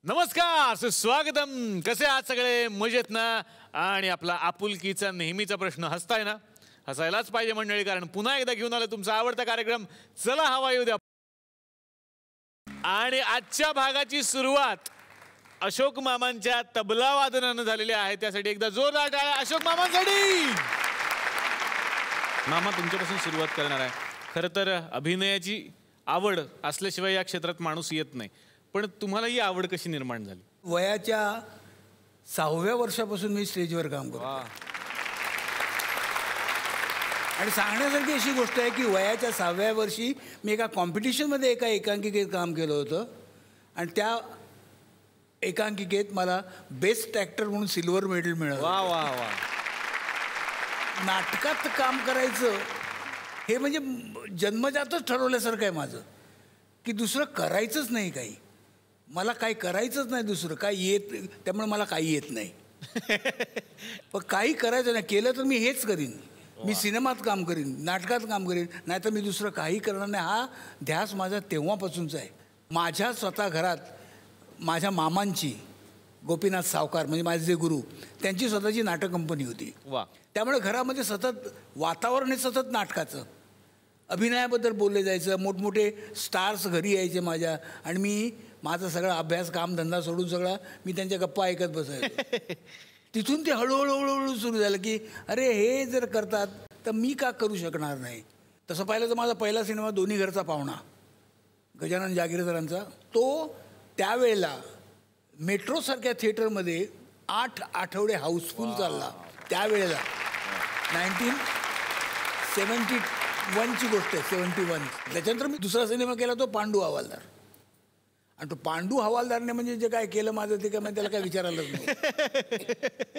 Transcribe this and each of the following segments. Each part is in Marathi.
नमस्कार, सुस्वागतम. कसे आहात सगळे? मजेत ना? आणि आपला आपुलकीचा नेहमीचा प्रश्न, हसताय ना? हसायलाच पाहिजे मंडळी, कारण पुन्हा एकदा घेऊन आलो तुमचा आवडता कार्यक्रम चला हवा येऊ द्या. आणि आजच्या भागाची सुरुवात अशोक मामांच्या तबला वादनानं झालेली आहे. त्यासाठी एकदा जोरदार टाळ्या अशोक मामांसाठी. मामा, तुमच्यापासून सुरुवात करणार आहे. खरं तर अभिनयाची आवड असल्याशिवाय या क्षेत्रात माणूस येत नाही, पण तुम्हाला ही आवड कशी निर्माण झाली? वयाच्या 6व्या वर्षापासून मी स्टेजवर काम करतो. आणि सांगण्यासारखी अशी गोष्ट आहे की वयाच्या 6व्या वर्षी मी एका कॉम्पिटिशनमध्ये एका एकांकिकेत काम केलं होतं आणि त्या एकांकिकेत मला बेस्ट ॲक्टर म्हणून सिल्वर मेडल मिळालं. वा वा वा. नाटकात काम करायचं हे म्हणजे जन्मजातच ठरवल्यासारखं आहे माझं, की दुसरं करायचंच नाही. काही मला काही करायचंच नाही, दुसरं काही येत, त्यामुळे मला काही येत नाही. पण काही करायचं नाही, केलं तर मी हेच करीन. मी सिनेमात काम करीन, नाटकात काम करीन, नाहीतर मी दुसरं काही करणार नाही. हा ध्यास माझा तेव्हापासूनचा आहे. माझ्या स्वतः घरात माझ्या मामांची, गोपीनाथ सावकार म्हणजे माझे जे गुरु, त्यांची स्वतःची नाटक कंपनी होती. वा. त्यामुळे घरामध्ये सतत वातावरण हे सतत नाटकाचं, अभिनयाबद्दल बोलले जायचं. मोठमोठे स्टार्स घरी यायचे माझ्या, आणि मी माझा सगळा अभ्यास, काम, धंदा सोडून सगळा मी त्यांच्या गप्पा ऐकत बसायचो. तिथून ते हळूहळू हळूहळू सुरू झालं की अरे हे जर करतात तर मी का करू शकणार नाही. तसं पाहिलं तर माझा पहिला सिनेमा दोन्ही घरचा पाहुणा, गजानन जागीरदारांचा, तो त्यावेळेला मेट्रोसारख्या थिएटरमध्ये 8 आठवडे हाऊसफुल चालला. त्यावेळेला 1971ची गोष्ट आहे, 71. त्याच्यानंतर मी दुसरा सिनेमा केला तो पांडू हवालदार. आणि तो पांडू हवालदारने म्हणजे जे काय केलं माझं ते काय म्हणजे त्याला काय विचारायलाच नाही.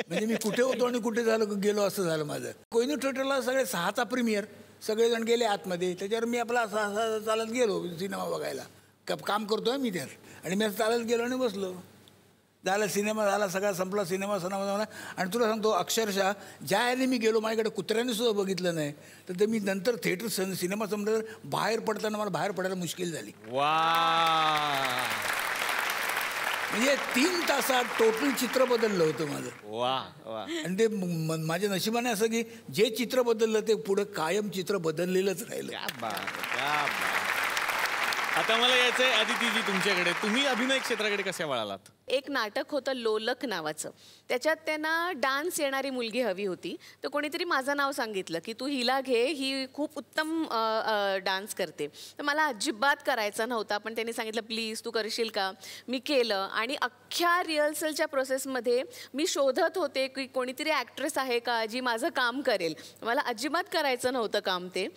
म्हणजे मी कुठे होतो आणि कुठे गेलो असं झालं माझं. कोहिनूर थिएटरला सगळे 6चा प्रीमियर, सगळेजण गेले आतमध्ये. त्याच्यावर मी आपला असा चालत गेलो सिनेमा बघायला. काम करतोय मी त्यात, आणि मी चालत गेलो आणि बसलो. झाला सिनेमा, झाला सगळा संपला सिनेमा सणावाना. आणि तुला सांगतो, अक्षरशः ज्या याने मी गेलो माझ्याकडे कुत्र्याने सुद्धा बघितलं नाही. तर ते मी नंतर थिएटर सिनेमा संपल्यावर बाहेर पडताना मला बाहेर पडायला मुश्किल झाली. वा. म्हणजे 3 तासात टोटल चित्र बदललं होतं माझं. वा वा. आणि ते माझ्या नशिबाने असं की जे चित्र बदललं ते पुढं कायम चित्र बदललेलंच राहिलं. क्या बात, क्या बात. आता मला यायचंय अदितीजी तुमच्याकडे. तुम्ही अभिनय क्षेत्राकडे कशा वळालात? एक नाटक होतं लोलक नावाचं. त्याच्यात त्यांना डान्स येणारी मुलगी हवी होती. तर कोणीतरी माझं नाव सांगितलं की तू हिला घे, ही खूप उत्तम डान्स करते. तर मला अजिबात करायचा नव्हता, पण त्यांनी सांगितलं प्लीज तू करशील का. मी केलं, आणि अख्ख्या रिहर्सलच्या प्रोसेसमध्ये मी शोधत होते की कोणीतरी ॲक्ट्रेस आहे का जी माझं काम करेल. मला अजिबात करायचं नव्हतं काम ते.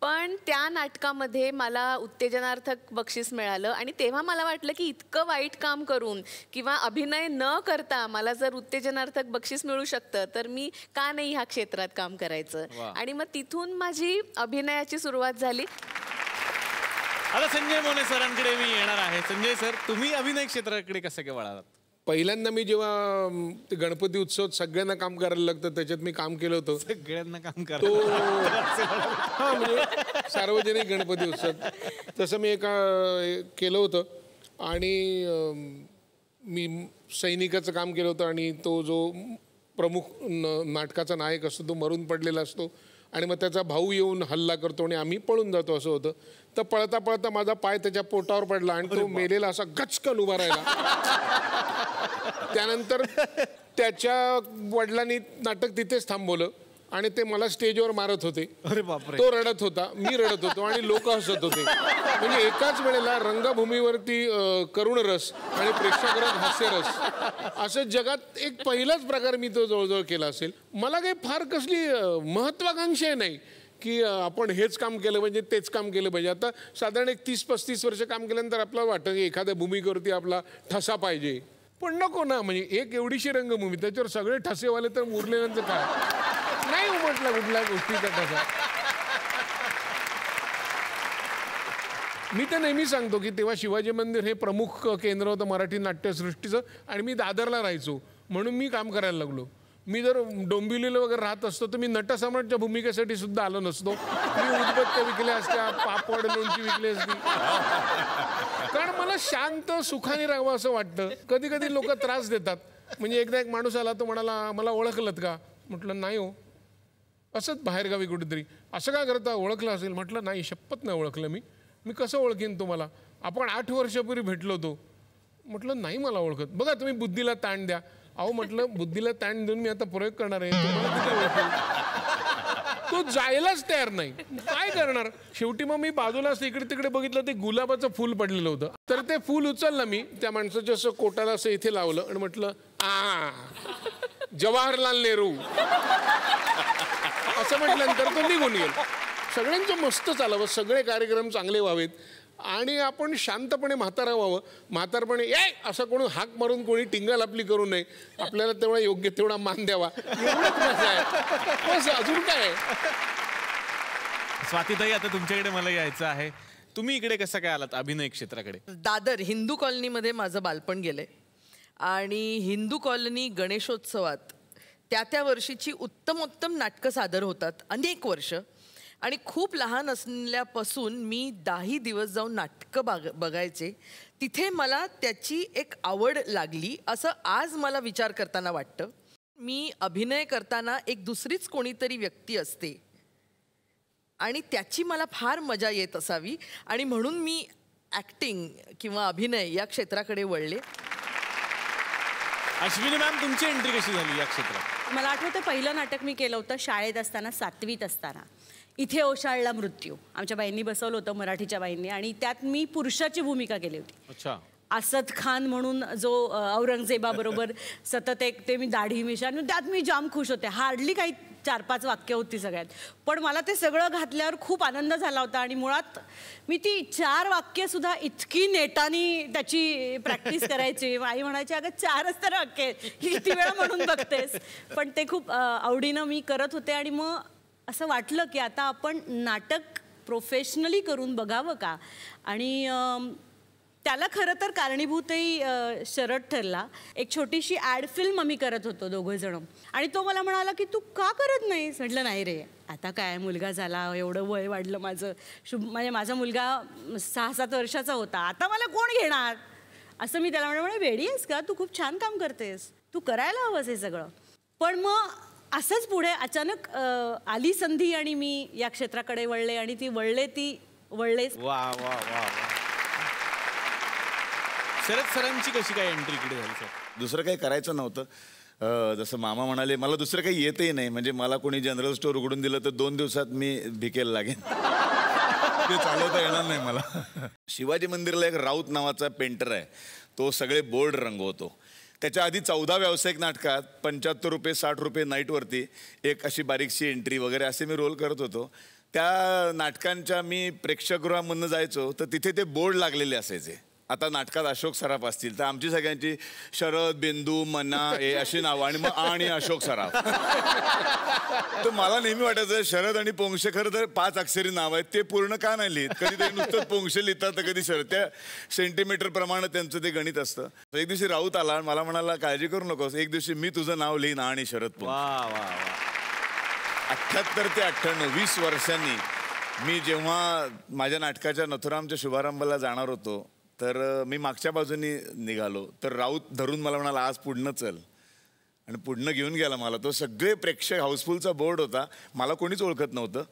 पण त्या नाटकामध्ये मला उत्तेजनार्थक बक्षीस मिळालं, आणि तेव्हा मला वाटलं की इतकं वाईट काम करून किंवा अभिनय न करता मला जर उत्तेजनार्थक बक्षीस मिळू शकतं तर मी का नाही ह्या क्षेत्रात काम करायचं. आणि मग तिथून माझी अभिनयाची सुरुवात झाली. आता संजय मोने सरांकडे मी येणार आहे. संजय सर, तुम्ही अभिनय क्षेत्राकडे कसं काय वळालात? पहिल्यांदा मी जेव्हा ते गणपती उत्सव सगळ्यांना काम करायला लागतं त्याच्यात मी काम केलं होतं. सगळ्यांना काम तो हां, म्हणजे सार्वजनिक गणपती उत्सव तसं मी केलं होतं. आणि मी सैनिकाचं काम केलं होतं, आणि तो जो प्रमुख नाटकाचा नायक असतो तो मरून पडलेला असतो, आणि मग त्याचा भाऊ येऊन हल्ला करतो आणि आम्ही पळून जातो असं होतं. तर पळता पळता माझा पाय त्याच्या पोटावर पडला आणि तो मेलेला असा गचकन उभा राहिला. त्यानंतर त्याच्या वडिलांनी नाटक तिथेच थांबवलं आणि ते मला स्टेजवर मारत होते. अरे बापरे. तो रडत होता, मी रडत होतो, आणि लोक हसत होते. म्हणजे एकाच वेळेला रंगभूमीवरती करुण रस आणि प्रेक्षकात हास्यरस, असं जगात एक पहिलाच प्रकार मी तो जवळजवळ केला असेल. मला काही फार कसली महत्वाकांक्षा नाही की आपण हेच काम केलं पाहिजे, तेच काम केलं पाहिजे. आता साधारण एक 30-35 वर्ष काम केल्यानंतर आपल्याला वाटतं की एखाद्या भूमिकेवरती आपला ठसा पाहिजे. पण नको ना, म्हणजे एक एवढीशी रंगभूमी, त्याच्यावर सगळे ठसेवाले, तर उरलेल्यांचं काय नाही उमटला कुठल्या गोष्टीचा ठसा. मी तर नेहमी सांगतो की तेव्हा शिवाजी मंदिर हे प्रमुख केंद्र होतं मराठी नाट्यसृष्टीचं, आणि मी दादरला राहायचो म्हणून मी काम करायला लागलो. मी जर डोंबिवलीला वगैरे राहत असतो तर मी नटसम्राटच्या भूमिकेसाठी सुद्धा आलो नसतो. मी उदबत्त्या विकल्या असत्या, पापड लोणची विकली असती. कारण मला शांत सुखाने राहावं असं वाटतं. कधी कधी लोक त्रास देतात. म्हणजे एकदा एक माणूस आला तो म्हणाला, मला ओळखलत का? म्हटलं नाही हो, असंच बाहेरगावी कुठेतरी. असं काय करता, ओळखलं असेल? म्हटलं नाही, शपथ नाही ओळखलं मी कसं ओळखीन तुम्हाला? आपण 8 वर्षापूर्वी भेटलो होतो. म्हटलं नाही मला ओळखत. बघा तुम्ही बुद्धीला ताण द्या. अहो म्हटलं बुद्धीला ताण देऊन मी आता प्रयोग करणार आहे, तुम्हाला किती ओळखेल? तो जायलाच तयार नाही. काय करणार? शेवटी मग मी बाजूला असं इकडे तिकडे बघितलं, ते गुलाबाचं फूल पडलेलं होतं. तर ते फूल उचललं मी, त्या माणसाच्या असं कोटाला असं इथे लावलं आणि म्हटलं जवाहरलाल नेहरू असं म्हटल्यानंतर तो निघून गेला. सगळ्यांचं मस्त चालावं, सगळे कार्यक्रम चांगले व्हावेत आणि आपण शांतपणे म्हातारा व्हावं. म्हातारपणे असं कोणी हाक मारून कोणी टिंगल आपली करू नये. आपल्याला तेवढा योग्य तेवढा मान द्यावा, एवढंच मजा आहे. बस, अजून काय. स्वातीताई, आता तुमच्याकडे मला यायचं आहे. तुम्ही इकडे कसं काय आलात अभिनय क्षेत्राकडे? दादर हिंदू कॉलनीमध्ये माझं बालपण गेलंय आणि हिंदू कॉलनी गणेशोत्सवात त्या वर्षीची उत्तमोत्तम नाटकं सादर होतात अनेक वर्ष. आणि खूप लहान असल्यापासून मी 10 दिवस जाऊन नाटकं बघायचे. तिथे मला त्याची एक आवड लागली असं आज मला विचार करताना वाटतं. मी अभिनय करताना एक दुसरीच कोणीतरी व्यक्ती असते आणि त्याची मला फार मजा येत असावी आणि म्हणून मी ॲक्टिंग किंवा अभिनय या क्षेत्राकडे वळले. अश्विनी मॅम, तुमची एंट्री कशी झाली या क्षेत्रात? मला आठवतं पहिलं नाटक मी केलं होतं शाळेत असताना, 7वीत असताना. इथे ओशाळला मृत्यू आमच्या बाईंनी बसवलं होतं, मराठीच्या बाईंनी, आणि त्यात मी पुरुषाची भूमिका केली होती. अच्छा. असद खान म्हणून जो औरंगजेबाबरोबर सतत एक ते मी दाढी मिशा, त्यात मी जाम खुश होते. हार्डली काही 4-5 वाक्य होती सगळ्यात, पण मला ते सगळं घातल्यावर खूप आनंद झाला होता. आणि मुळात मी ती 4 वाक्य सुद्धा इतकी नेटानी त्याची प्रॅक्टिस करायची. आई म्हणायची, अगं 4च तर वाक्य, किती वेळा म्हणून बघतेस. पण ते खूप आवडीनं मी करत होते. आणि मग असं वाटलं की आता आपण नाटक प्रोफेशनली करून बघावं का. आणि त्याला खरं तर कारणीभूतही शरद ठरला. एक छोटीशी ॲड फिल्म आम्ही करत होतो दोघंजण, आणि तो मला म्हणाला की तू का करत नाहीस? म्हटलं नाही रे, आता काय, मुलगा झाला, एवढं वय वाढलं माझं. म्हणजे माझा मुलगा 6-7 वर्षाचा होता, आता मला कोण घेणार? असं मी त्याला म्हणे, वेडी आहेस का? तू खूप छान काम करतेस, तू करायला हवंस हे सगळं. पण मग असंच पुढे अचानक आली संधी आणि मी या क्षेत्राकडे वळले आणि ती वळलेच. वा वा वा. शरद सरांची कशी काय एंट्री इकडे झाली सर? दुसरं काही करायचं नव्हतं. जसं मामा म्हणाले, मला दुसरं काही येतही नाही. म्हणजे मला कोणी जनरल स्टोअर उघडून दिलं तर 2 दिवसात मी भिकेला लागेन. ते चालवता येणार नाही मला. शिवाजी मंदिरला एक राऊत नावाचा पेंटर आहे, तो सगळे बोर्ड रंगवतो. त्याच्या आधी 14 व्यावसायिक नाटकात 75 रुपये 60 रुपये नाईटवरती एक अशी बारीकशी एंट्री वगैरे असे मी रोल करत होतो. त्या नाटकांच्या मी प्रेक्षकगृहामधून जायचो तर तिथे ते बोर्ड लागलेले असायचे. आता नाटकात अशोक सराफ असतील तर आमची सगळ्यांची शरद, बिंदू, मन्ना हे अशी नावं आणि मग आणि अशोक सराफ. तर मला नेहमी वाटायचं शरद आणि पोंक्षे खरं तर 5 अक्षरी नाव आहेत, ते पूर्ण का नाही लिहित? कधी ते नुसतं पोंक्षे लिहितात तर कधी शरद. त्या सेंटीमीटर प्रमाणे त्यांचं ते गणित असतं. एक दिवशी राऊत आला आणि मला म्हणाला, काळजी करू नकोस, एक दिवशी मी तुझं नाव लिहीन आणि शरद पोंक्षे. वा वा वा. 78 ते 98 20 वर्षांनी मी जेव्हा माझ्या नाटकाच्या नथुरामच्या शुभारंभाला जाणार होतो तर मी मागच्या बाजूनी निघालो तर राऊत धरून मला म्हणाला, आज पुढनं चल. आणि पुढनं घेऊन गेला मला. तो सगळे प्रेक्षक, हाऊसफुलचा बोर्ड होता, मला कोणीच ओळखत नव्हतं.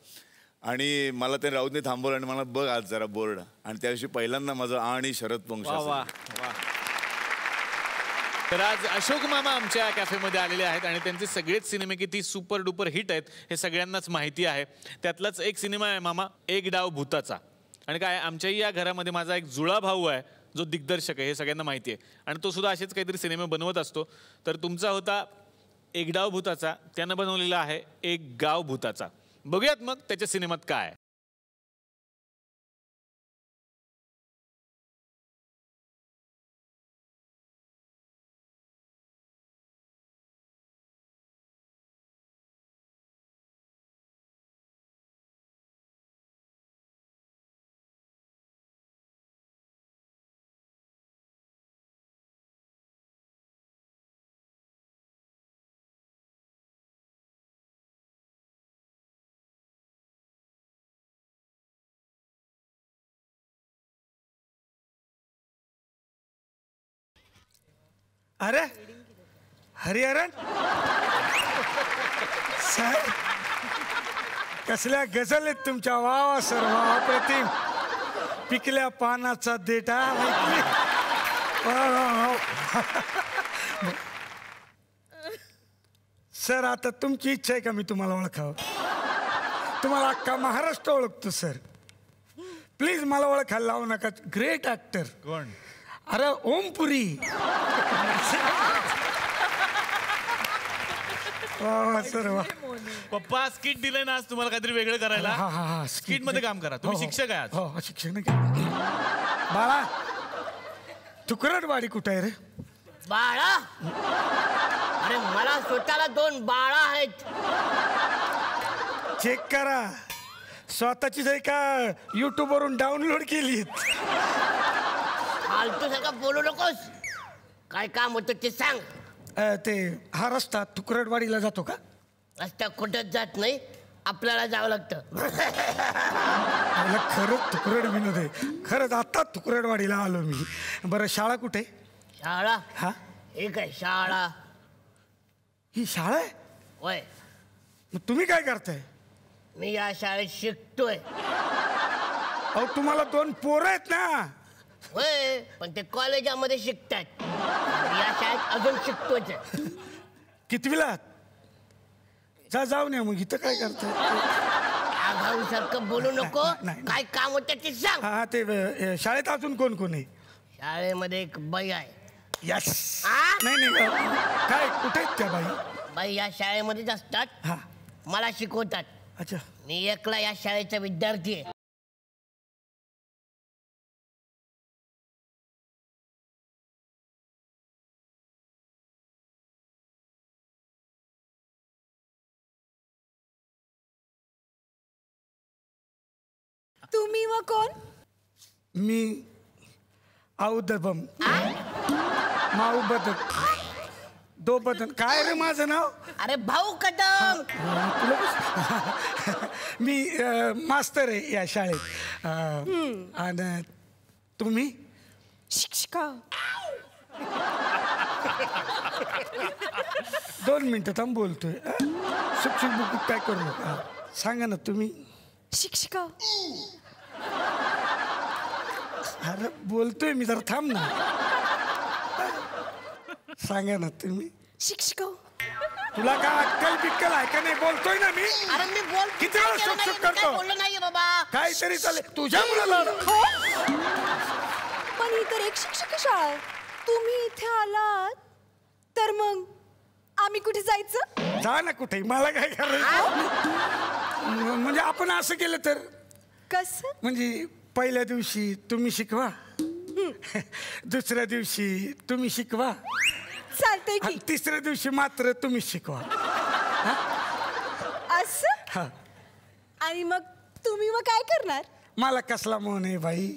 आणि मला ते राऊतने थांबवलं आणि मला, बघ आज जरा बोर्ड. आणि त्या दिवशी पहिल्यांदा माझं आणि शरद पोंक्षे. तर आज अशोक मामा आमच्या कॅफेमध्ये आलेले आहेत आणि त्यांचे सगळेच सिनेमे किती सुपर डुपर हिट आहेत हे सगळ्यांनाच माहिती आहे. त्यातलाच एक सिनेमा आहे मामा, एक डाव भूताचा. आणि काय, आमच्याही या घरामध्ये माझा एक जुळा भाऊ आहे जो दिग्दर्शक आहे, हे सगळ्यांना माहिती आहे. आणि तो सुद्धा असेच काहीतरी सिनेमे बनवत असतो. तर तुमचा होता एक डाव भूताचा, त्यानं बनवलेला आहे एक गाव भूताचा. बघूयात मग त्याच्या सिनेमात काय. अरे हरिहरन सर, कसल्या गझल आहेत तुमच्या. वा वा सर, वा अप्रतिम. पिकल्या पानाचा देठा. सर आता तुमची इच्छा आहे का मी तुम्हाला ओळखावं? तुम्हाला अख्खा महाराष्ट्र ओळखतो सर. प्लीज मला ओळखायला लावू नका. Great actor. कोण? अरे ओमपुरी. वा सर वा. पप्पा स्किट दिलंय ना आज तुम्हाला काहीतरी वेगळं करायला. हा हा हा. स्किट मध्ये काम करा. तुम्ही शिक्षक आहे आज. हो शिक्षक नाही. बाळा तुकरटवाडी कुठे आहे रे? बाळा? अरे मला स्वतःला 2 बाळा आहेत. चेक करा. स्वतःचीच आहे का युट्यूब वरून डाउनलोड केली? फालतू सारखं बोलू नकोस. काय काम होतं ते सांग. ते हा रस्ता तुकरटवाडीला जातो का? रस्ता कुठंच जात नाही, आपल्याला जावं लागतं. मला खरंच तुकरट विनोद आहे. खरंच आता तुकरटवाडीला आलो मी. बरं शाळा कुठे? शाळा? हा हे काय शाळा? ही शाळा आहे? होय. मग तुम्ही काय करताय? मी या शाळेत शिकतोय. अहो तुम्हाला 2 पोरं आहेत ना. होय, पण ते कॉलेजामध्ये शिकतात. या शाळेत अजून शिकतोच. कितवीला? जाऊन या मग. इथं काय करताय? आघाऊ सारखं बोलू नको. नाही. काय काम होतं ते सांग. हा ते शाळेत अजून कोण कोण आहे? शाळेमध्ये एक बाई आहे. यस. आ? नाही काय कुठे आहेत त्या बाई? बाई या शाळेमध्येच असतात. हा मला शिकवतात. अच्छा. मी एकला या शाळेचा विद्यार्थी आहे. तुम्ही व कोण? मी औदबम माऊ बदक दो बदन. काय रे माझं नाव? अरे भाऊ कदम. मी मास्तर आहे या शाळेत. आणि तुम्ही? शिक्षिका. 2 मिनिटं थांब बोलतोय. शिक्षक बुक काय करू नका. सांगा ना तुम्ही. शिक्षिका. अरे बोलतोय मी, जरा थांब ना. सांगा ना तुम्ही. शिक्षिका. तुला काय अक्कल बिक्कल आहे का नाही? बोलतोय ना मी. अरे मी बोल. किती वेळा शुक करतो? बोललो नाहीये बाबा. काहीतरी चालेल तुझ्या मुलाला. पण ही तर एक शिक्षक शाळा आहे. तुम्ही इथे आलात तर मग आम्ही कुठे जायचं? जा ना कुठे. मला काय करायचं? म्हणजे आपण असं केलं तर कसं? म्हणजे पहिल्या दिवशी तुम्ही शिकवा, दुसऱ्या दिवशी तुम्ही शिकवा, चालतंय की. तिसऱ्या दिवशी मात्र तुम्ही शिकवा. असं? हा. आणि मग तुम्ही मग काय करणार? मला कसला मोह आहे बाई.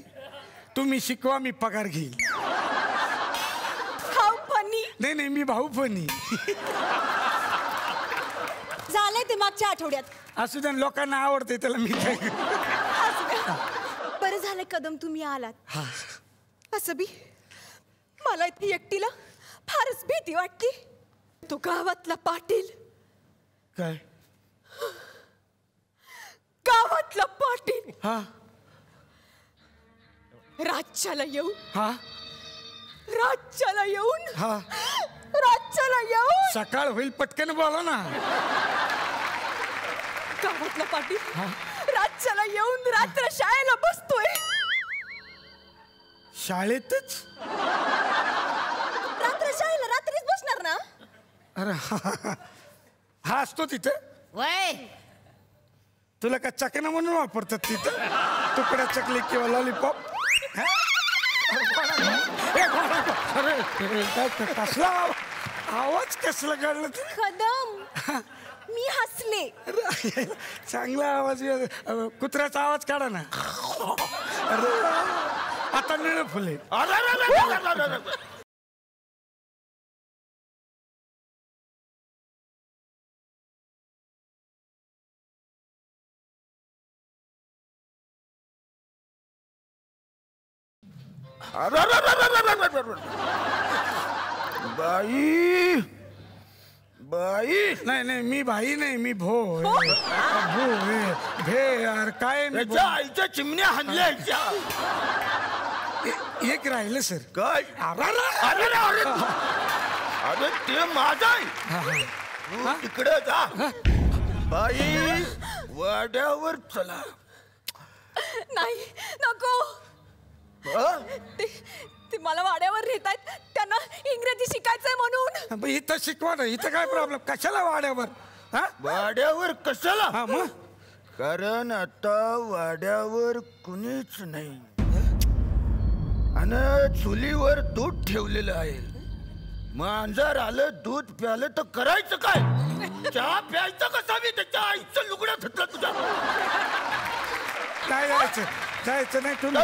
तुम्ही शिकवा, मी पगार घेईल. भाऊ फनी. नाही मी भाऊ फनी. झालंय ते मागच्या आठवड्यात. असू द्या, लोकांना आवडते त्याला मी काय. बरं झालं कदम तुम्ही आलात. हा. असं बी मला इथे एकटीला फारच भीती वाटते. तो गावातला पाटील. काय? गावातला पाटील हा राज्याला येऊन. हा राज्याला येऊन. हा. राज्याला येऊन. सकाळ होईल, पटकन बोला ना. गावातला पाटील राज्याला येऊन रात्र शाळेला बसतोय. शाळेतच? रात्र शाळेला रात्रीच बसणार ना? अरे हा असतो तिथं. वय तुला का चकना म्हणून वापरतात तिथं? तुकडा चकली किंवा लॉलीपॉप. कसला आवाज कसला काढला? कदम मी हसले. चांगला आवाज. कुत्र्याचा आवाज काढा ना. आता निळ फुले. बाई बाई नाही नाही मी बाई नाही मी भो भो भे यार काय आईच्या चिमण्या हाणल्या एक राहिलं सर काय अरे ते माझं आहे तिकडे जा बाई वाड्यावर चला नाही नको ते मला वाड्यावर नेतायत त्यांना इंग्रजी शिकायचंय म्हणून इथं शिकवा ना इथं काय प्रॉब्लेम कशाला वाड्यावर वाड्यावर कशाला मग कारण आता वाड्यावर कुणीच नाही आणि चुलीवर दूध ठेवलेलं आहे मांजर आलं दूध प्यालं तर करायचं काय चहा प्यायचं कसा मी त्याच्या आईचं लुगडं धुतलं तुझ्या काय जायचं नाही तुम्ही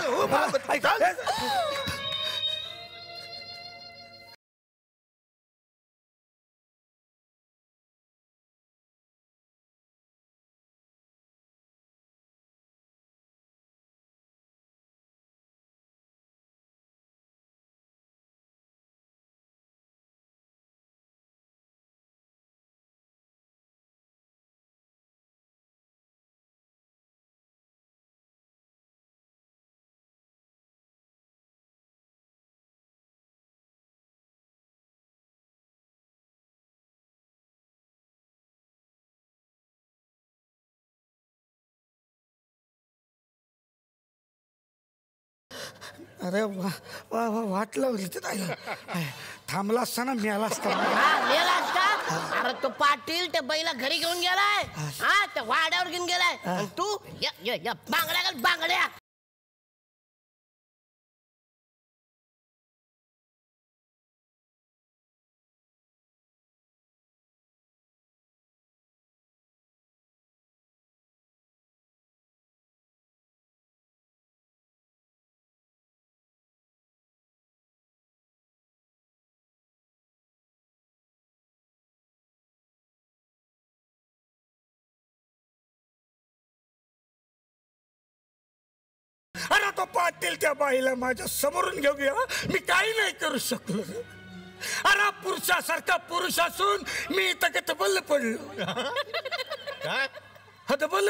अरे वा वा वा वाट लावली थांबला असताना मिळाला असता मेला असता अरे तो पाटील त्या बैला घरी घेऊन गेलाय हा त्या वाड्यावर घेऊन गेलाय आणि तू बांगड्या घाल बांगड्या अरे तो पाटील त्या बाईला माझ्या समोरून घेऊन गेला मी काही नाही करू शकलो अरे पुरुषासारखा पुरुष असून मी इथं का तबल पडलो हा तबल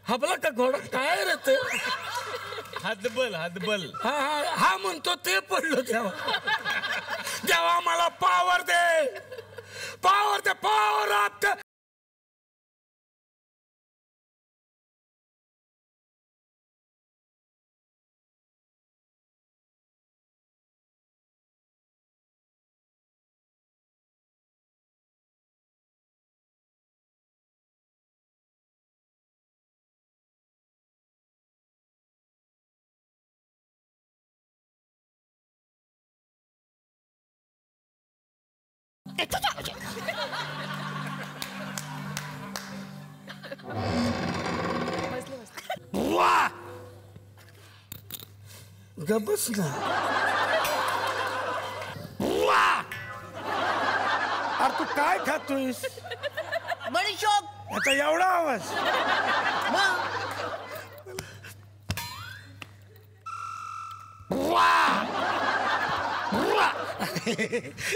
हबला का घोडा काय रे ते हातबल हातबल हा हा हा म्हणतो ते पडलो तेव्हा मला पावर दे पावर ऑफ द गबस ना अरे तू काय खातोयस बडीशोप आता एवढा आवाज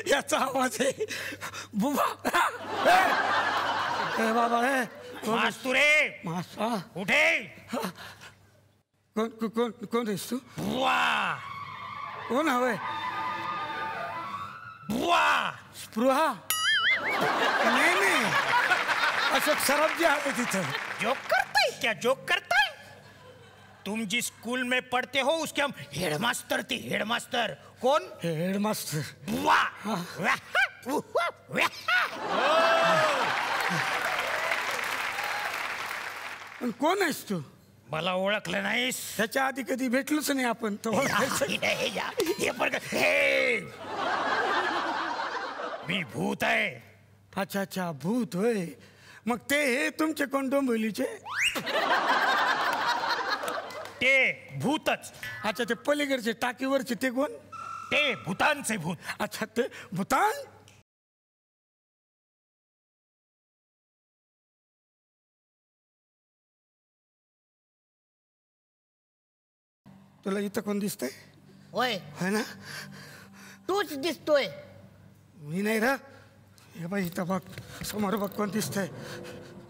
याचा आवाज आहे बुबा बाबा मास्तुरे उठे कोण कोण कोण आहेस तू कोण हवंय स्पृहा नाही नहीं अशोक सराफ जी आए तिथं जोक करता है क्या जोक करता है तुम जिस स्कूल में पढ़ते हो उसके हम हेडमास्टर थे हेडमास्टर कौन हेडमास्टर कोण आहेस तू मला ओळखलं नाहीस त्याच्या आधी कधी भेटलोच नाही आपण तो मी भूत आहे अच्छा अच्छा भूत होय मग ते हे तुमचे कोण डोंबिवलीचे ते भूतच अच्छा ते पलीकडचे टाकीवरचे ते कोण ते भूतांचे भूत अच्छा ते भूतान तुला इथं कोण दिसतंय होय है ना तूच दिसतोय. मी नाही रा. हे बाई इथं बघ, समोर बघ कोण दिसतंय.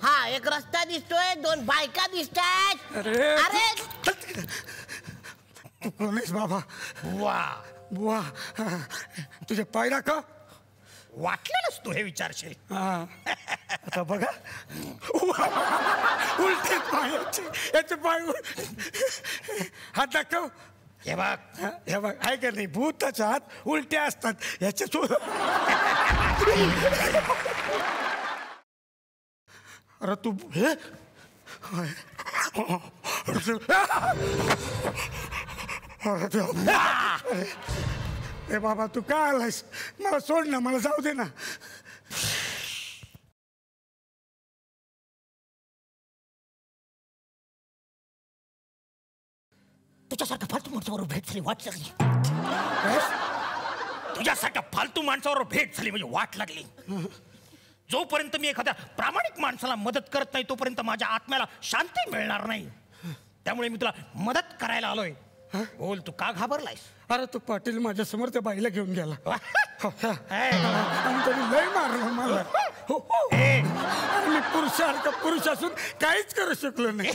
हा, एक रस्ता दिसतोय, 2 बायका दिसतायत. अरे तू कोण आहेस बाबा? वा, बुवा, तुझे पाय दाखव. वाटलेलंच तू हे विचारशील. आता बघा, उलटे पायाचे, याचे पाय हात दाखव. हे बघ, हे बघ, आहे का नाही, भूताच्या हात उलटे असतात. याचे तू अरे तू हे ए बाबा, तू का आलायस? मला सोड ना, मला जाऊ दे ना. तुझ्यासारख्या फालतू माणसाबरोबर भेट झाली, वाट लागली. तुझ्यासारख्या फालतू माणसाबरोबर भेट झाली म्हणजे वाट लागली. जोपर्यंत मी एखाद्या प्रामाणिक माणसाला मदत करत नाही तोपर्यंत माझ्या आत्म्याला शांती मिळणार नाही. त्यामुळे मी तुला मदत करायला आलोय. बोल, तू का घाबरलायस? अरे तू पाटील माझ्या समोर त्या बाईला घेऊन गेला आणि त्यांनी लय मारलं मला. मी पुरुषासारखा पुरुष असून काहीच करू शकलो नाही.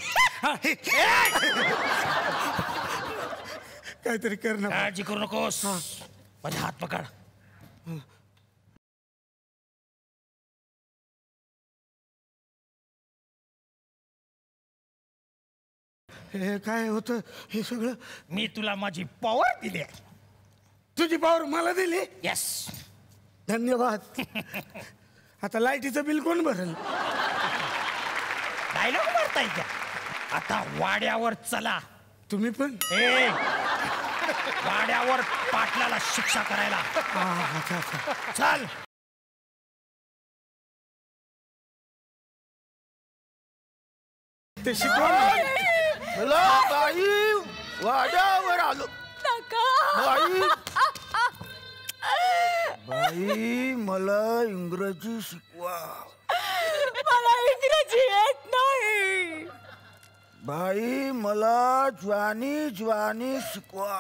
काहीतरी कर ना. काळजी करू नकोस, माझा हात पकड. हे काय होतं हे सगळं? मी तुला माझी पॉवर दिली आहे. तुझी पॉवर मला दिली? येस. धन्यवाद. आता लाईटीचं बिल कोण भरेल? डायलॉग मारताय का? आता वाड्यावर चला. तुम्ही पण? वाड्यावर पाटलाला शिक्षा करायला. चल. ते शिकवा. बाई, वाड्यावर आलो. बाई, मला इंग्रजी शिकवा. मला इंग्रजी येत नाही. बाई, मला ज्वानी ज्वानी शिकवा.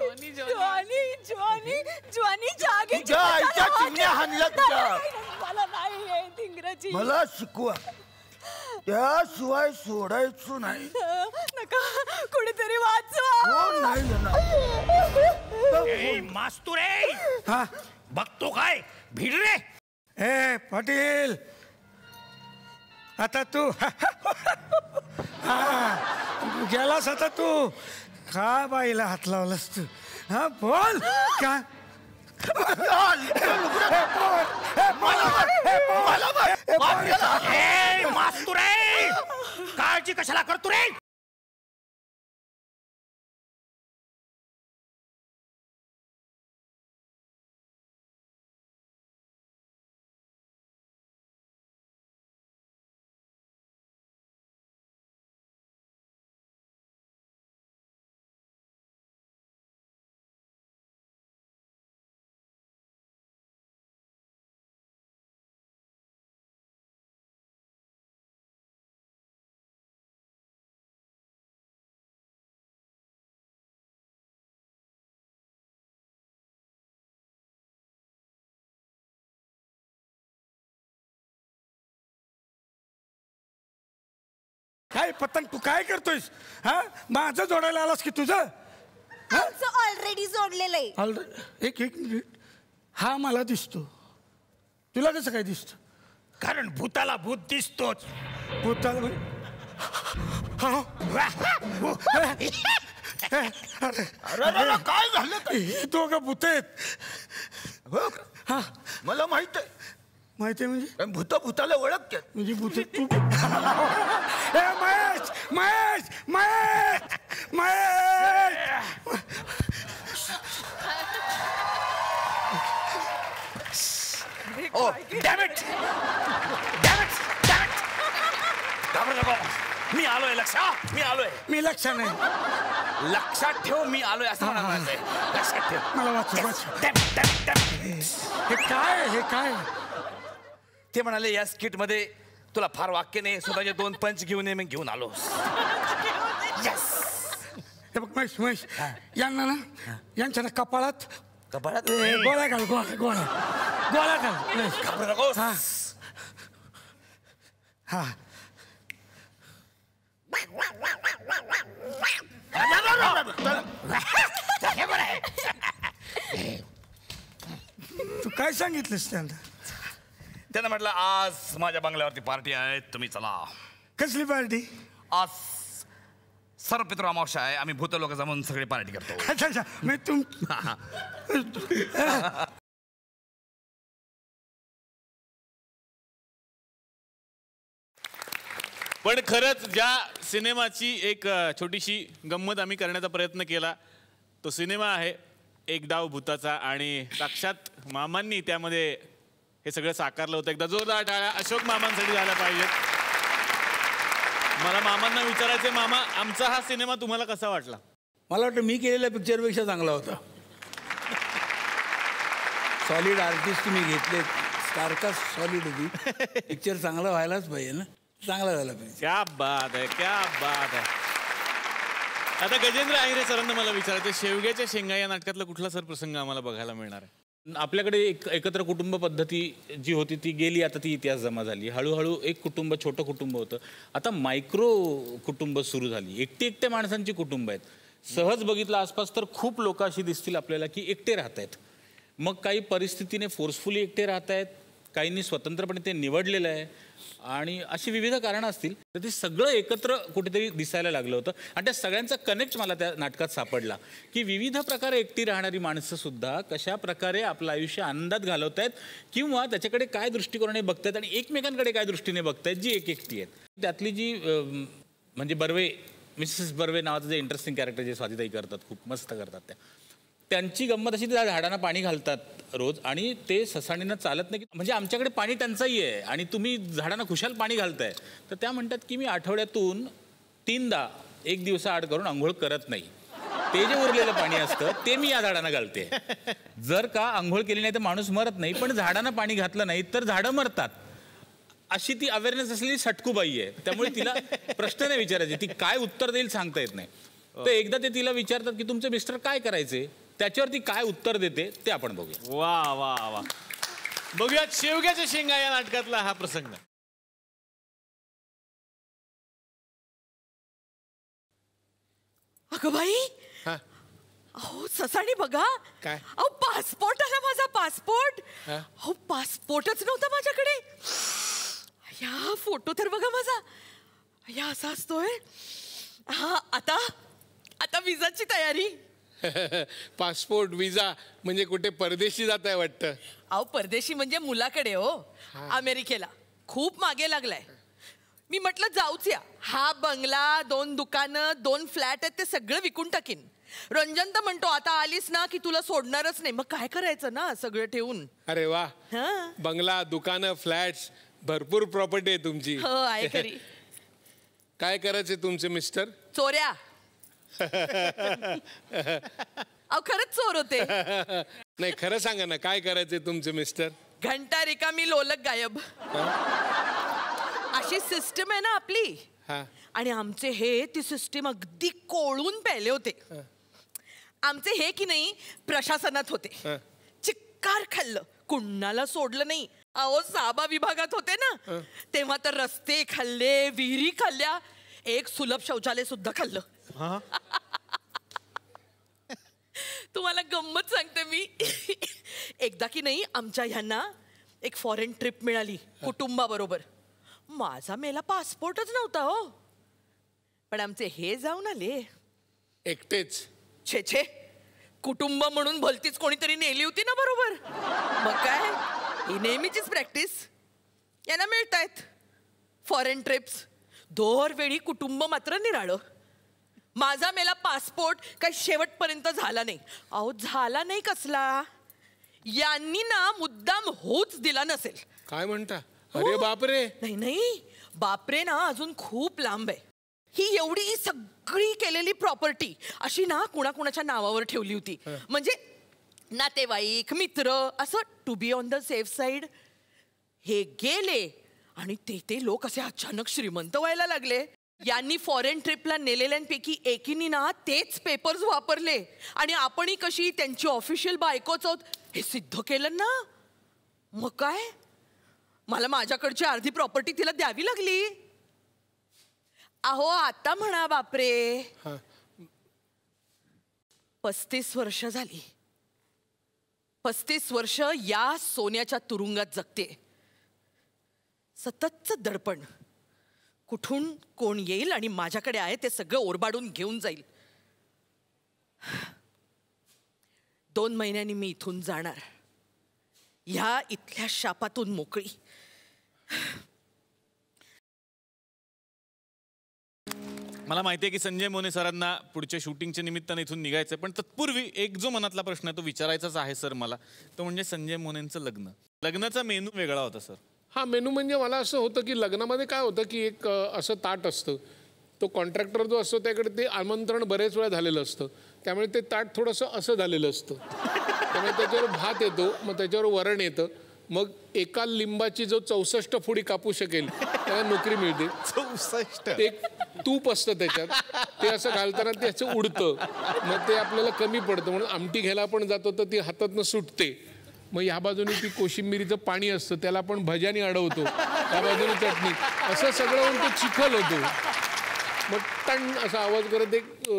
ज्वानी जागे. तुझ्या आईच्या चिमण्या हाणल्या तुझ्या. मला नाही येत इंग्रजी. मला शिकवा, त्याशिवाय सोडायचं नाही. नका, कुणीतरी वाचवा. कोण नाही येणार. मास्तुरे, बघतो काय भिड रे. ए पाटील, आता तू गेलास. आता तू का बाईला हात लावलास तू? हा, बोल. का मास्तुरे, काळजी कशाला करतो रे? काय पतंग तू काय करतोयस? हा, माझं जोडायला आलास की तुझं? ऑलरेडी जोडलेलं आहे. एक मिनिट. हा मला दिसतो, तुला कसं काय दिसत? कारण भूताला भूत दिसतोच. भूताला काय झालं? हे दोघं भूत आहेत. हा, मला माहित आहे. माहिती आहे म्हणजे? भूताला ओळखतात म्हणजे भूत तू. Mahesh Mahesh Mahesh Mahesh. Oh damn it, damn it, damn it. घाबरू नको, मी आलोय. लक्षात, मी आलोय. मी लक्ष नाही. लक्षात ठेव, मी आलोय असं म्हणायचंय. लक्षात ठेव. मला वाचव. हे काय, हे काय? ते म्हणाले या स्किट मध्ये तुला फार वाक्य नाही, स्वतःचे 2 पंच घेऊन ये. मी घेऊन आलो. हे बघ महेश महेश यांना ना यांच्या ना कपाळात कपाळात गोळ्या घाल गोळ्या घाल महेश. हा तू काय सांगितलंस त्यांना म्हटलं आज माझ्या बंगल्यावरती पार्टी आहे, तुम्ही चला. कसली पार्टी? आज सर्वपितृ अमावस्या आहे, आम्ही भूत लोक जमून सगळी पार्टी करतो. अच्छा मी तुम पण खरंच ज्या सिनेमाची एक छोटीशी गंमत आम्ही करण्याचा प्रयत्न केला तो सिनेमा आहे एक डाव भूताचा आणि साक्षात मामांनी त्यामध्ये हे सगळं साकारलं होतं. एकदा जोरदार टाळ्या अशोक मामांसाठी झाल्या पाहिजेत. मला मामांना विचारायचं मामा आमचा हा सिनेमा तुम्हाला कसा वाटला? मला वाटतं मी केलेल्या पिक्चरपेक्षा चांगला होता. सॉलिड आर्टिस्ट तुम्ही घेतले, स्टारकास्ट सॉलिड होती. पिक्चर चांगला व्हायलाच पाहिजे ना, चांगला झाला पाहिजे. क्या बात आहे, क्या बात आहे. आता गजेंद्र अहिरे सरांना मला विचारायचं शेवग्याच्या शेंगा या नाटकातला कुठला सर प्रसंग आम्हाला बघायला मिळणार आहे? आपल्याकडे एकत्र कुटुंब पद्धती जी होती ती गेली, आता ती इतिहास जमा झाली. हळूहळू एक कुटुंब छोटं कुटुंब होतं, आता मायक्रो कुटुंब सुरू झाली. एकटे माणसांची कुटुंब आहेत. सहज बघितलं आसपास तर खूप लोक अशी दिसतील आपल्याला की एकटे राहत आहेत. मग काही परिस्थितीने फोर्सफुली एकटे राहत आहेत, काहींनी स्वतंत्रपणे ते निवडलेलं आहे आणि अशी विविध कारणं असतील. तर ते सगळं एकत्र कुठेतरी दिसायला लागलं होतं आणि त्या सगळ्यांचा कनेक्ट मला त्या नाटकात सापडला की विविध प्रकारे एकटी राहणारी माणसंसुद्धा कशा प्रकारे आपलं आयुष्य आनंदात घालवत आहेत किंवा त्याच्याकडे काय दृष्टिकोनाने बघतायत आणि एकमेकांकडे काय दृष्टीने बघतायत जी एकटी आहेत. त्यातली जी म्हणजे बर्वे, मिसेस बर्वे नावाचं जे इंटरेस्टिंग कॅरेक्टर जे स्वातीताई करतात, खूप मस्त करतात त्यांची गंमत अशी त्या झाडांना पाणी घालतात रोज आणि ते ससाणीनं चालत नाही. म्हणजे आमच्याकडे पाणी टंचाई आहे आणि तुम्ही झाडांना खुशाल पाणी घालताय. तर त्या म्हणतात की मी आठवड्यातून 3दा एक दिवसाआड करून आंघोळ करत नाही. ते जे उरलेलं पाणी असतं ते मी या झाडांना घालते. जर का आंघोळ केली नाही तर माणूस मरत नाही, पण झाडांना पाणी घातलं नाही तर झाडं मरतात. अशी ती अवेअरनेस असलेली सटकूबाई आहे. त्यामुळे तिला प्रश्न नाही विचारायचे, ती काय उत्तर देईल सांगता येत नाही. तर एकदा ते तिला विचारतात की तुमचे मिस्टर काय करायचे, त्याच्यावरती काय उत्तर देते ते आपण बघूया. वा वा वा, बघूयात शेवग्याच्या शेंगा या नाटकातला हा प्रसंग. अगं बाई, अहो ससाणी बघा, काय? अहो पासपोर्ट आला माझा, पासपोर्ट. अहो पासपोर्टच नव्हता माझ्याकडे. या फोटो तर बघा माझा, या असा असतोय. हा आता विजाची तयारी. पासपोर्ट विजा म्हणजे कुठे परदेशी जात आहे वाटतं. अहो परदेशी म्हणजे मुलाकडे हो, अमेरिकेला. खूप मागे लागलाय. मी म्हटलं जाऊच या. हा बंगला, 2 दुकानं, 2 फ्लॅट आहेत, ते सगळं विकून टाकीन. रंजन तर म्हणतो आता आलीस ना की तुला सोडणारच नाही. मग काय करायचं ना सगळं ठेवून. अरे वा, बंगला, दुकानं, फ्लॅट्स, भरपूर प्रॉपर्टी आहे तुमची. हो आहे खरी. काय करायचे तुमचे मिस्टर? चोऱ्या. अहो खरंच चोर होते. नाही खरं सांगा ना, काय करायचे तुमचे मिस्टर? घंटा रिकामी लोलक गायब. अशी सिस्टम आहे ना आपली. आणि आमचे हे ती सिस्टीम अगदी कोळून प्यायले होते. आमचे हे की नाही प्रशासनात होते. चिक्कार खाल्लं, कुणाला सोडलं नाही. अहो 6 विभागात होते ना, तेव्हा तर रस्ते खाल्ले, विहिरी खाल्ल्या, एक सुलभ शौचालय सुद्धा खाल्लं. तुम्हाला गंमत सांगते मी. एकदा की नाही आमच्या ह्यांना एक फॉरेन ट्रिप मिळाली कुटुंबाबरोबर. माझा मेला पासपोर्टच नव्हता हो, पण आमचे हे जाऊन आले एकटेच. छे कुटुंब म्हणून भलतीच कोणीतरी नेली होती ना बरोबर. मग काय, ही नेहमीचीच प्रॅक्टिस. यांना मिळतायत फॉरेन ट्रिप्स. दरवेळी कुटुंब मात्र निराळं. माझा मेला पासपोर्ट काही शेवटपर्यंत झाला नाही. अहो झाला नाही कसला, यांनी ना मुद्दाम होच दिला नसेल. काय म्हणता? अरे बापरे. नाही बापरे ना अजून खूप लांब आहे. ही एवढी सगळी केलेली प्रॉपर्टी अशी ना कुणाकुणाच्या नावावर ठेवली होती. म्हणजे नातेवाईक, मित्र, असं to be on the safe side. हे गेले आणि ते लोक असे अचानक श्रीमंत व्हायला लागले. यांनी फॉरेन ट्रिपला नेलेल्यांपैकी एकीने ना तेच पेपर्स वापरले आणि आपणही कशी त्यांची ऑफिशियल बायकोच आहोत हे सिद्ध केलं ना. मग काय, मला माझ्याकडची अर्धी प्रॉपर्टी तिला द्यावी लागली. अहो आता म्हणा बापरे, 35 वर्ष झाली. 35 वर्ष या सोन्याच्या तुरुंगात जगते. सततचं दडपण, कुठून कोण येईल आणि माझ्याकडे आहे ते सगळं ओरबाडून घेऊन जाईल. 2 महिन्यांनी मी इथून जाणार, ह्या इथल्या शापातून मोकळी. मला माहिती आहे की संजय मोने सरांना पुढच्या शूटिंगच्या निमित्ताने इथून निघायचं, पण तत्पूर्वी एक जो मनातला प्रश्न आहे तो विचारायचाच आहे सर मला. तो म्हणजे संजय मोनेंचं लग्न. लग्नाचा मेनू वेगळा होता सर. हा मेनू म्हणजे मला असं होतं की लग्नामध्ये काय होतं की एक असं ताट असतं, तो कॉन्ट्रॅक्टर जो असतो त्याकडे ते आमंत्रण बरेच वेळा झालेलं असतं, त्यामुळे ते ताट थोडंसं असं झालेलं असतं. त्यामुळे त्याच्यावर भात येतो, मग त्याच्यावर वरण येतं, मग एका लिंबाची जो 64 फुडी कापू शकेल त्याला नोकरी मिळते. 64 एक तूप असतं त्याच्यात, ते असं घालताना त्याचं उडतं, मग ते आपल्याला कमी पडतं म्हणून आमटी घ्यायला आपण जातो तर ती हातातनं सुटते. मग ह्या बाजूने ती कोशिंबिरीचं पाणी असतं त्याला आपण भज्याने अडवतो, त्या बाजूने चटणी, असं सगळं होऊन तो चिखल होतो. मग टण असा आवाज करत एक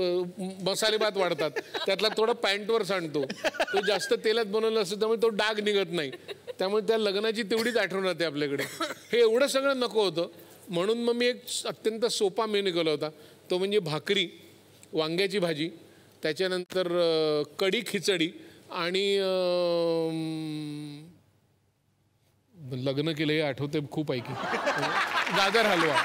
मसाले भात वाढतात, त्यातला थोडा पॅन्टवर सांडतो, तो जास्त तेलात बनवलं असतं त्यामुळे तो डाग निघत नाही, त्यामुळे त्या लग्नाची तेवढीच आठवण राहते आपल्याकडे. हे एवढं सगळं नको होतं म्हणून मग मी एक अत्यंत सोपा मेनू केला होता, तो म्हणजे भाकरी, वांग्याची भाजी, त्याच्यानंतर कढी खिचडी आणि लग्न केलं हे आठवते खूप ऐकी, गाजर हलवा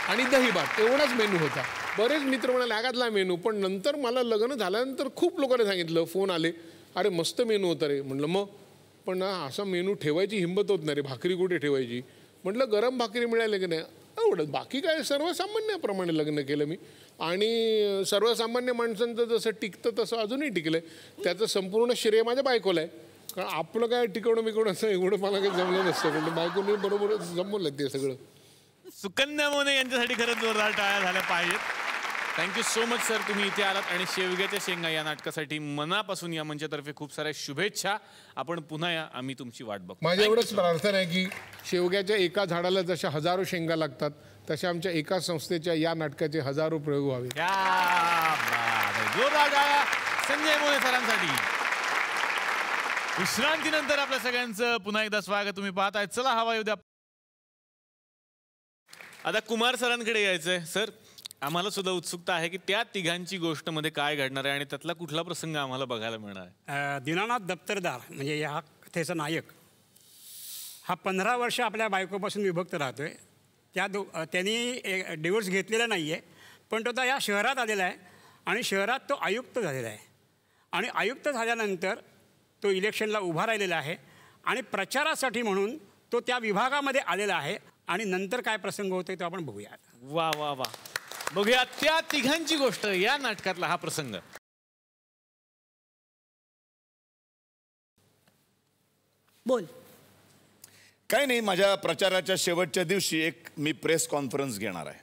आणि दही भात, एवढाच मेनू होता. बरेच मित्र म्हणाले आगातला मेनू, पण नंतर मला लग्न झाल्यानंतर खूप लोकांनी सांगितलं, फोन आले, अरे मस्त मेनू होता रे. म्हटलं मग, पण असा मेनू ठेवायची हिंमत होत नाही रे, भाकरी कुठे ठेवायची. म्हटलं गरम भाकरी मिळाली की नाही एवढं, बाकी काय सर्वसामान्याप्रमाणे लग्न केलं मी. आणि सर्वसामान्य माणसांचं जसं टिकतं तसं अजूनही टिकलं. त्याचं संपूर्ण श्रेय माझ्या बायकोला आहे, कारण आपलं काय टिकवणं बिकवणं असं एवढं मला काही जमलं नसतं, म्हणजे बायकोने बरोबर जमवलं ते सगळं. सुकन्या मोने यांच्यासाठी खरंच जोरदार टाळ्या झाल्या पाहिजेत. थँक्यू सो मच सर, तुम्ही इथे आलात आणि शेवग्याच्या शेंगा या नाटकासाठी मनापासून या मंचातर्फे खूप साऱ्या शुभेच्छा. आपण पुन्हा या, आम्ही तुमची वाट बघतो. माझी एवढंच प्रार्थना आहे की शेवग्याच्या एका झाडाला जशा हजारो शेंगा लागतात तशा आमच्या एका संस्थेच्या या नाटकाचे हजारो प्रयोग व्हावे. जोरदार टाळ्या संजय मोने सरांसाठी. विश्रांतीनंतर आपल्या सगळ्यांचं पुन्हा एकदा स्वागत. तुम्ही पाहताय चला हवा येऊ द्या. आता कुमार सरांकडे यायचंय. सर, आम्हाला सुद्धा उत्सुकता आहे की त्या तिघांची गोष्ट मध्ये काय घडणार आहे आणि त्यातला कुठला प्रसंग आम्हाला बघायला मिळणार आहे. दीनानाथ दप्तरदार म्हणजे या कथेचा नायक हा 15 वर्ष आपल्या बायकोपासून विभक्त राहतोय. त्यांनी डिवोर्स घेतलेला नाही आहे, पण तो या शहरात आलेला आहे आणि शहरात तो आयुक्त झालेला आहे. आणि आयुक्त झाल्यानंतर तो इलेक्शनला उभा राहिलेला आहे आणि प्रचारासाठी म्हणून तो त्या विभागामध्ये आलेला आहे. आणि नंतर काय प्रसंग होतोय तो आपण बघूया. वा वा वा, बघूया त्या तिघांची गोष्ट या नाटकातला हा प्रसंग. बोल. काय नाही, माझ्या प्रचाराच्या शेवटच्या दिवशी एक मी प्रेस कॉन्फरन्स घेणार आहे.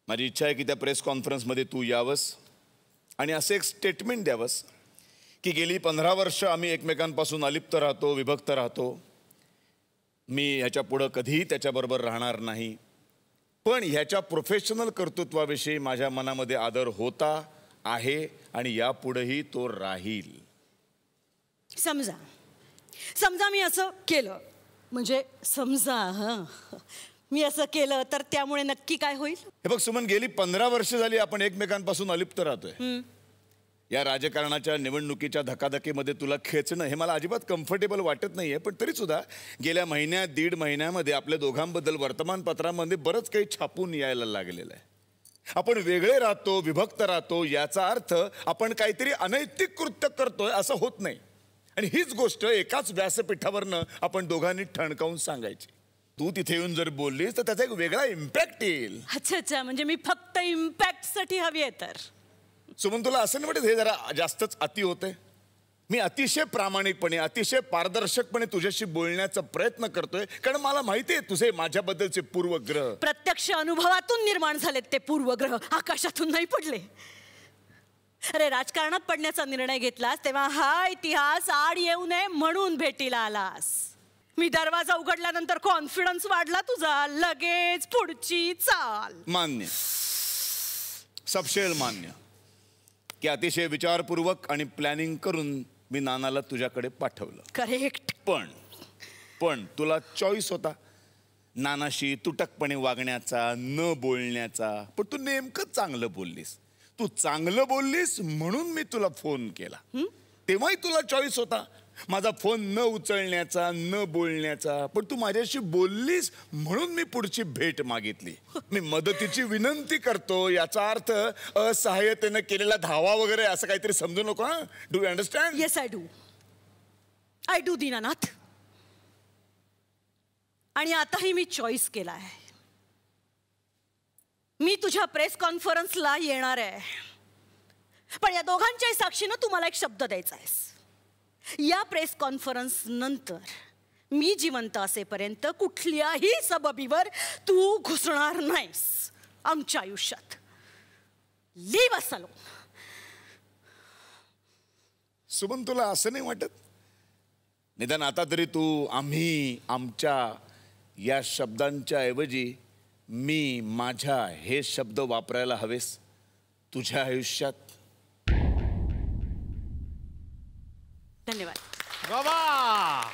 माझी इच्छा आहे की त्या प्रेस कॉन्फरन्समध्ये तू यावंस आणि असं एक स्टेटमेंट द्यावंस की गेली 15 वर्ष आम्ही एकमेकांपासून अलिप्त राहतो, विभक्त राहतो. मी ह्याच्या पुढं कधीही त्याच्याबरोबर राहणार नाही, पण ह्याच्या प्रोफेशनल कर्तृत्वाविषयी माझ्या मनामध्ये आदर होता, आहे आणि यापुढेही तो राहील. समजा मी असं केलं, म्हणजे समजा मी असं केलं तर त्यामुळे नक्की काय होईल? हे बघ सुमन, गेली 15 वर्ष झाली आपण एकमेकांपासून अलिप्त राहतोय. या राजकारणाच्या निवडणुकीच्या धकाधकीमध्ये तुला खेचणं हे मला अजिबात कम्फर्टेबल वाटत नाहीये, पण तरी सुद्धा गेल्या महिन्यात 1.5 महिन्यामध्ये आपल्या दोघांबद्दल वर्तमानपत्रामध्ये बरंच काही छापून यायला लागलेलं आहे. आपण वेगळे राहतो, विभक्त राहतो, याचा अर्थ आपण काहीतरी अनैतिक कृत्य करतोय असं होत नाही. आणि हीच गोष्ट एकाच व्यासपीठावरनं आपण दोघांनी ठणकावून सांगायची. तू तिथे येऊन जर बोललीस तर त्याचा एक वेगळा इम्पॅक्ट येईल. अच्छा, म्हणजे मी फक्त इम्पॅक्ट साठी हवी आहे तर. सुमन, तुला असं नाही वाटत हे जरा जास्तच अति होते? मी अतिशय प्रामाणिकपणे अतिशय पारदर्शकपणे तुझ्याशी बोलण्याचा प्रयत्न करतोय, कारण मला माहिती आहे तुझे माझ्याबद्दलचे पूर्वग्रह प्रत्यक्ष अनुभवातून निर्माण झालेत ते पूर्वग्रह, आकाशातून नाही पडले. अरे राजकारणात पडण्याचा निर्णय घेतलास तेव्हा हा इतिहास आड येऊ नये म्हणून भेटीला आलास. मी दरवाजा उघडल्यानंतर कॉन्फिडन्स वाढला तुझा, लगेच पुढची चाल. मान्य, सपशेल मान्य की अतिशय विचारपूर्वक आणि प्लॅनिंग करून मी नानाला तुझ्याकडे पाठवलं. करेक्ट. पण तुला चॉईस होता नानाशी तुटकपणे वागण्याचा, न बोलण्याचा. पण तू नेमकं चांगलं बोललीस. तू चांगलं बोललीस म्हणून मी तुला फोन केला. तेव्हाही तुला चॉईस होता माझा फोन न उचलण्याचा, न बोलण्याचा. पण तू माझ्याशी बोललीस म्हणून मी पुढची भेट मागितली. मी मदतीची विनंती करतो याचा अर्थ असहाय्यतेनं केलेला धावा वगैरे असं काहीतरी समजू नको. हा, do you understand? Yes I do Dinanath. आणि आताही मी चॉईस केला आहे. मी तुझ्या प्रेस कॉन्फरन्सला येणार आहे, पण या दोघांच्याही साक्षीनं तू मला एक शब्द द्यायचा आहेस. या प्रेस कॉन्फरन्स नंतर मी जिवंत असेपर्यंत कुठल्याही सबबीवर तू घुसणार नाहीस आमच्या आयुष्यात. Leave us alone. सुमन, तुला असं नाही वाटत निदान आता तरी तू आम्ही, आमच्या या शब्दांच्या ऐवजी मी, माझ्या हे शब्द वापरायला हवेस तुझ्या आयुष्यात? धन्यवाद. बाबा,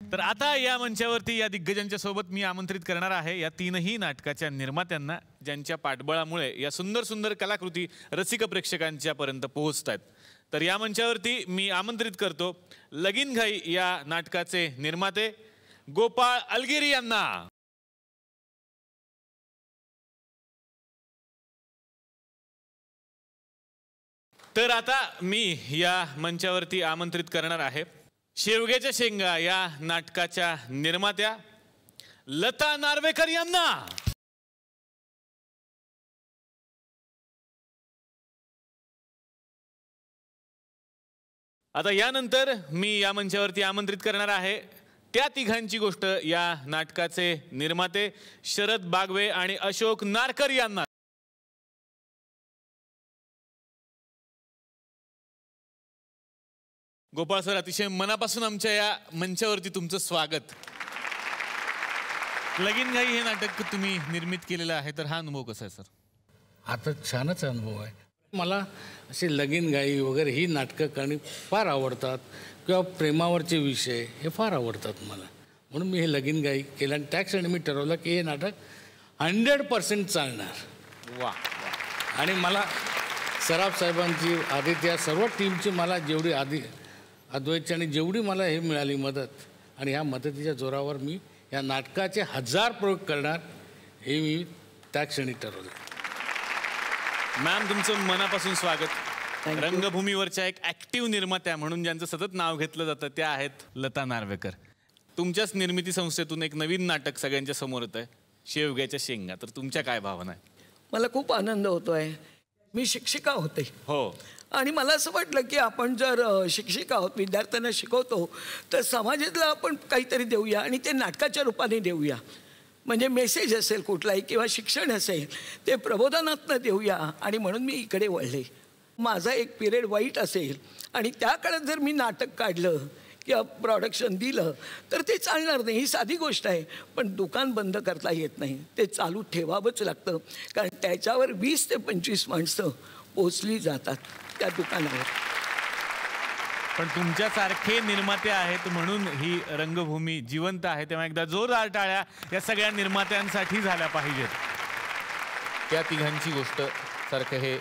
तर आता या मंचावरती या दिग्गजांच्या सोबत मी आमंत्रित करणार आहे या तीनही नाटकाच्या निर्मात्यांना, ज्यांच्या पाठबळामुळे या सुंदर सुंदर कलाकृती रसिक प्रेक्षकांच्या पर्यंत पोहोचत आहेत. तर या मंचावरती मी आमंत्रित करतो लगीन घाई या नाटकाचे निर्माते गोपाळ अलगिरी यांना. तर आता मी या मंचावरती आमंत्रित करणार आहे शेवग्याच्या शेंगा या नाटकाच्या निर्मात्या लता नार्वेकर यांना. आता यानंतर मी या मंचावरती आमंत्रित करणार आहे त्या तिघांची गोष्ट या नाटकाचे निर्माते शरद बागवे आणि अशोक नारकर यांना. गोपाळ सर, अतिशय मनापासून आमच्या या मंचावरती तुमचं स्वागत. लगीन घाई हे नाटक तुम्ही निर्मित केलेलं आहे, तर हा अनुभव कसा आहे सर? आता छानच अनुभव आहे. मला असे लगीन घाई वगैरे ही नाटकं करणे फार आवडतात, किंवा प्रेमावरचे विषय हे फार आवडतात मला. म्हणून मी हे लगीन घाई केलं आणि त्या क्षणी मी ठरवलं की हे नाटक 100% चालणार. वा. आणि मला सराफ साहेबांची, आदित्य, सर्व टीमची मला जेवढी अद्वैतची आणि जेवढी मला हे मिळाली मदत, आणि ह्या मदतीच्या जोरावर मी या नाटकाचे 1000 प्रयोग करणार हे मी त्या क्षणी ठरवलं. मॅम, तुमचं मनापासून स्वागत. रंगभूमीवरच्या एक ऍक्टिव्ह निर्मात्या म्हणून ज्यांचं सतत नाव घेतलं जातं त्या आहेत लता नार्वेकर. तुमच्याच निर्मिती संस्थेतून एक नवीन नाटक सगळ्यांच्या समोर येत आहे, शेवग्याच्या शेंगा. तर तुमच्या काय भावना आहे? मला खूप आनंद होतोय. मी शिक्षिका होते. हो. आणि मला असं वाटलं की आपण जर शिक्षिका आहोत, विद्यार्थ्यांना शिकवतो, तर समाजातला आपण काहीतरी देऊया आणि ते नाटकाच्या रूपाने देऊया. म्हणजे मेसेज असेल कुठलाही किंवा शिक्षण असेल ते प्रबोधनातनं देऊया. आणि म्हणून मी इकडे वळले. माझा एक पिरियड वाईट असेल आणि त्या काळात जर मी नाटक काढलं किंवा प्रोडक्शन दिलं तर ते चालणार नाही. ही साधी गोष्ट आहे. पण दुकान बंद करता येत नाही, ते चालू ठेवावंच लागतं, कारण त्याच्यावर 20 ते 25 माणसं पोचली जातात त्या दुकानावर. पण तुमच्यासारखे निर्माते आहेत म्हणून ही रंगभूमी जिवंत आहे. तेव्हा एकदा जोरदार टाळ्या या सगळ्या निर्मात्यांसाठी झाल्या पाहिजेत. त्या तिघांची गोष्ट सारखं हे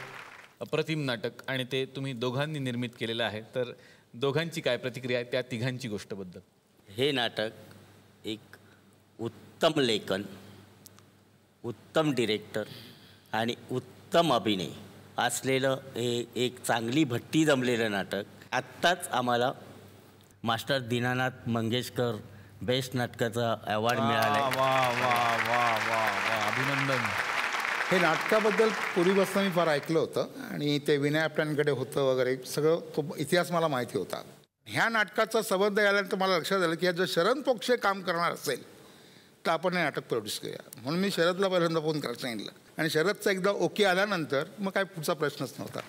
अप्रतिम नाटक आणि ते तुम्ही दोघांनी निर्मित केलेलं आहे. तर दोघांची काय प्रतिक्रिया आहे त्या तिघांची गोष्टबद्दल? हे नाटक एक उत्तम लेखन, उत्तम डिरेक्टर आणि उत्तम अभिनय असलेलं हे एक चांगली भट्टी जमलेलं नाटक. आत्ताच आम्हाला मास्टर दीनानाथ मंगेशकर बेस्ट नाटकाचा अवॉर्ड मिळाला. वा वा वा वा वा, अभिनंदन. हे नाटकाबद्दल पूर्वीपासून मी फार ऐकलं होतं आणि ते विनय आपट्यांकडे होतं वगैरे सगळं तो इतिहास मला माहिती होता. ह्या नाटकाचा संबंध आल्यानंतर मला लक्षात आलं की जर शरद पोक्षे काम करणार असेल तर आपण हे नाटक प्रोड्यूस करूया. म्हणून मी शरदला पहिल्यांदा फोन करायला सांगितलं आणि शरदचा एकदा ओके आल्यानंतर मग काय पुढचा प्रश्नच नव्हता.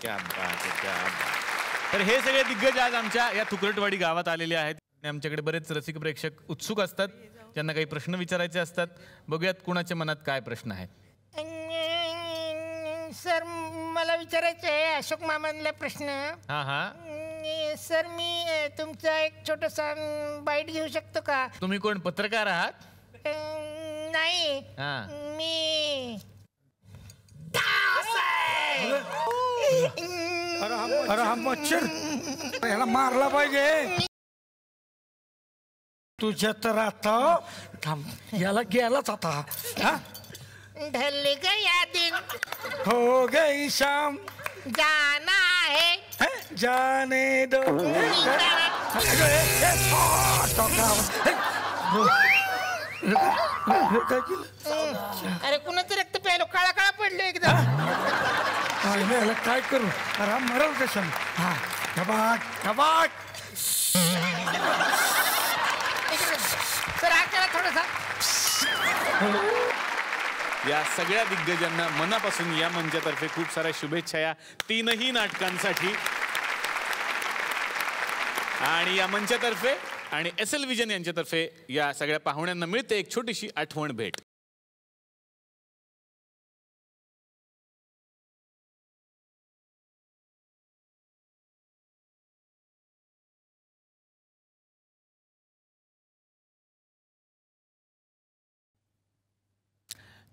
तर हे सगळे दिग्गज आज आमच्या या तुकरटवाडी गावात आलेले आहेत. आमच्याकडे बरेच रसिक प्रेक्षक उत्सुक असतात, ज्यांना काही प्रश्न विचारायचे असतात. बघूयात कुणाच्या मनात काय प्रश्न आहेत. सर मला विचारायचं आहे अशोक मामांना प्रश्न. सर मी तुमचा एक छोटासा बाईट घेऊ शकतो का? तुम्ही कोण पत्रकार आहात? नाही मी अरे हा मच्छर याला मारला पाहिजे. तुझ्या तर आता याला गेलाच आता. ढल गया दिन हो गई शाम जाना है जाने दो. अरे कुणाचं रक्त प्यायलो काळा काळा पडलो एकदम. याला काय करू? अरे मरल कशाने? हा कबाट कबाट. सर हा केला थोडासा. या सगळ्या दिग्गजांना मनापासून या मंचातर्फे खूप साऱ्या शुभेच्छा या तीनही नाटकांसाठी. आणि या मंचातर्फे आणि SL विजन यांच्यातर्फे या सगळ्या पाहुण्यांना मिळते एक छोटीशी आठवण भेट.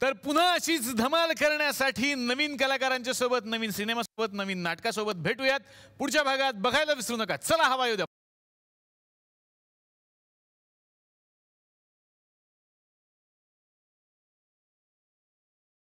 तर पुन्हा अशीच धमाल करण्यासाठी नवीन कलाकारांच्या सोबत, नवीन सिनेमासोबत, नवीन नाटकासोबत भेटूयात पुढच्या भागात. बघायला विसरू नका. चला हवा येऊ द्या.